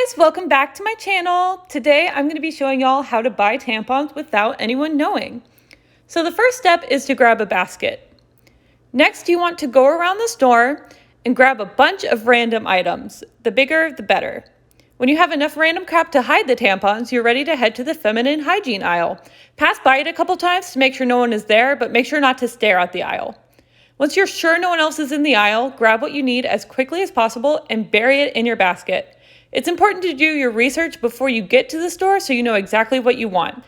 guys, welcome back to my channel. Today I'm going to be showing y'all how to buy tampons without anyone knowing. So the first step is to grab a basket. Next you want to go around the store and grab a bunch of random items. The bigger the better. When you have enough random crap to hide the tampons, you're ready to head to the feminine hygiene aisle. Pass by it a couple times to make sure no one is there, but make sure not to stare at the aisle. Once you're sure no one else is in the aisle, grab what you need as quickly as possible and bury it in your basket. It's important to do your research before you get to the store so you know exactly what you want.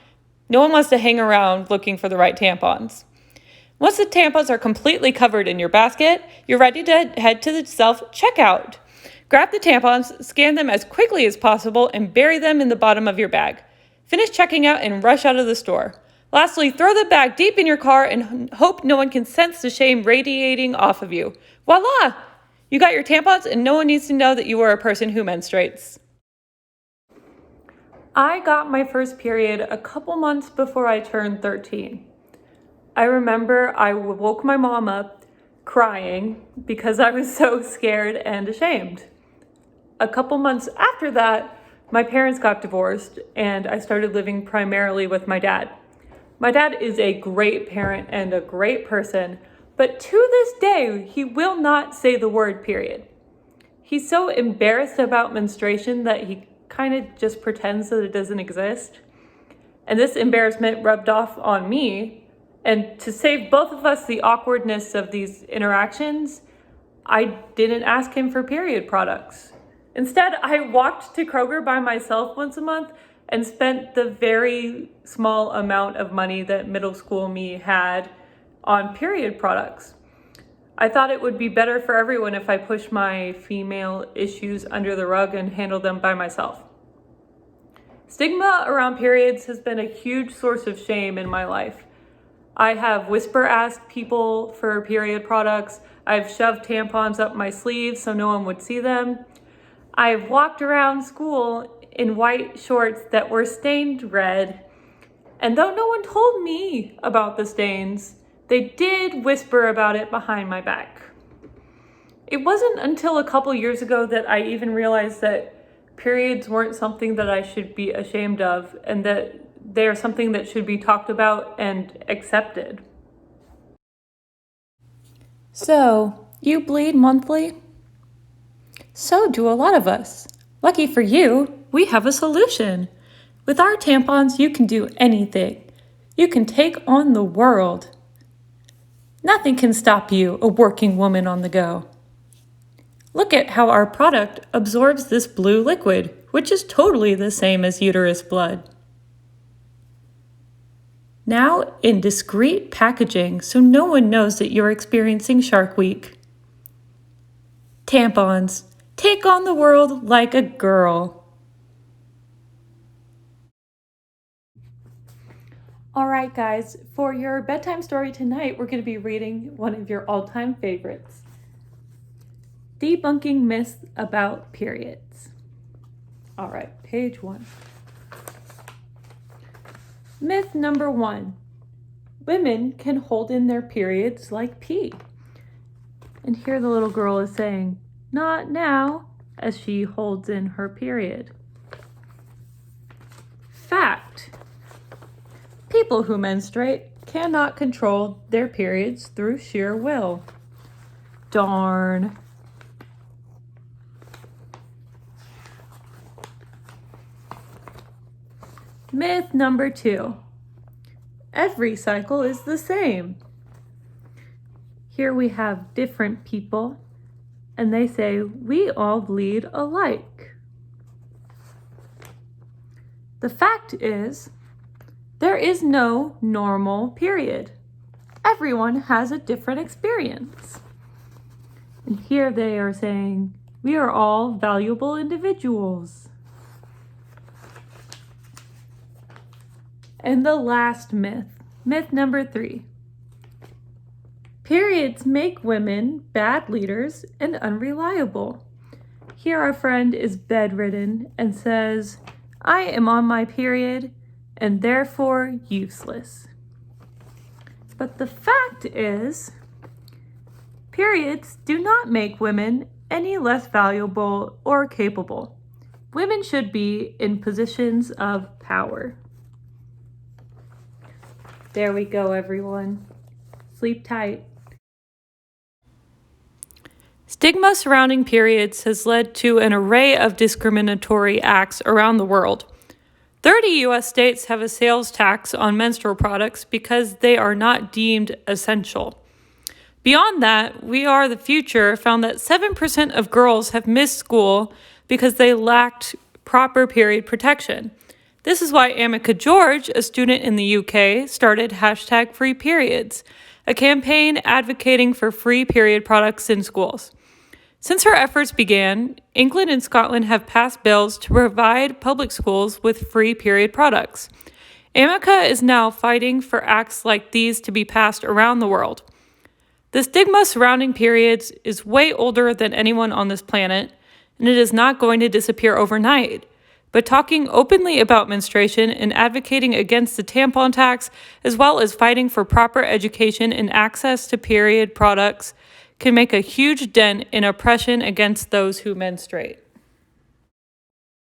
No one wants to hang around looking for the right tampons. Once the tampons are completely covered in your basket, you're ready to head to the self-checkout. Grab the tampons, scan them as quickly as possible, and bury them in the bottom of your bag. Finish checking out and rush out of the store. Lastly, throw the bag deep in your car and hope no one can sense the shame radiating off of you. Voila! You got your tampons and no one needs to know that you are a person who menstruates. I got my first period a couple months before I turned 13. I remember I woke my mom up crying because I was so scared and ashamed. A couple months after that, my parents got divorced and I started living primarily with my dad. My dad is a great parent and a great person, but to this day, he will not say the word period. He's so embarrassed about menstruation that he kind of just pretends that it doesn't exist. And this embarrassment rubbed off on me. And to save both of us the awkwardness of these interactions, I didn't ask him for period products. Instead, I walked to Kroger by myself once a month and spent the very small amount of money that middle school me had on period products. I thought it would be better for everyone if I pushed my female issues under the rug and handled them by myself. Stigma around periods has been a huge source of shame in my life. I have whisper asked people for period products. I've shoved tampons up my sleeves so no one would see them. I've walked around school in white shorts that were stained red. And though no one told me about the stains, they did whisper about it behind my back. It wasn't until a couple years ago that I even realized that periods weren't something that I should be ashamed of and that they are something that should be talked about and accepted. So, you bleed monthly? So do a lot of us. Lucky for you, we have a solution. With our tampons, you can do anything. You can take on the world. Nothing can stop you, a working woman on the go. Look at how our product absorbs this blue liquid, which is totally the same as uterus blood. Now in discreet packaging so no one knows that you're experiencing Shark Week. Tampons. Take on the world like a girl. All right, guys, for your bedtime story tonight, we're going to be reading one of your all-time favorites. Debunking Myths About Periods. All right, page 1. Myth number 1. Women can hold in their periods like pee. And here the little girl is saying, "Not now," as she holds in her period. Fact. People who menstruate cannot control their periods through sheer will. Darn. Myth number 2. Every cycle is the same. Here we have different people, and they say we all bleed alike. The fact is, there is no normal period. Everyone has a different experience. And here they are saying, we are all valuable individuals. And the last myth, myth number 3. Periods make women bad leaders and unreliable. Here our friend is bedridden and says, I am on my period and therefore useless. But the fact is, periods do not make women any less valuable or capable. women should be in positions of power. There we go, everyone. Sleep tight. Stigma surrounding periods has led to an array of discriminatory acts around the world. 30 U.S. states have a sales tax on menstrual products because they are not deemed essential. Beyond that, We Are the Future found that 7% of girls have missed school because they lacked proper period protection. This is why Amica George, a student in the UK, started #FreePeriods, a campaign advocating for free period products in schools. Since her efforts began, England and Scotland have passed bills to provide public schools with free period products. Amica is now fighting for acts like these to be passed around the world. The stigma surrounding periods is way older than anyone on this planet, and it is not going to disappear overnight. But talking openly about menstruation and advocating against the tampon tax, as well as fighting for proper education and access to period products, can make a huge dent in oppression against those who menstruate.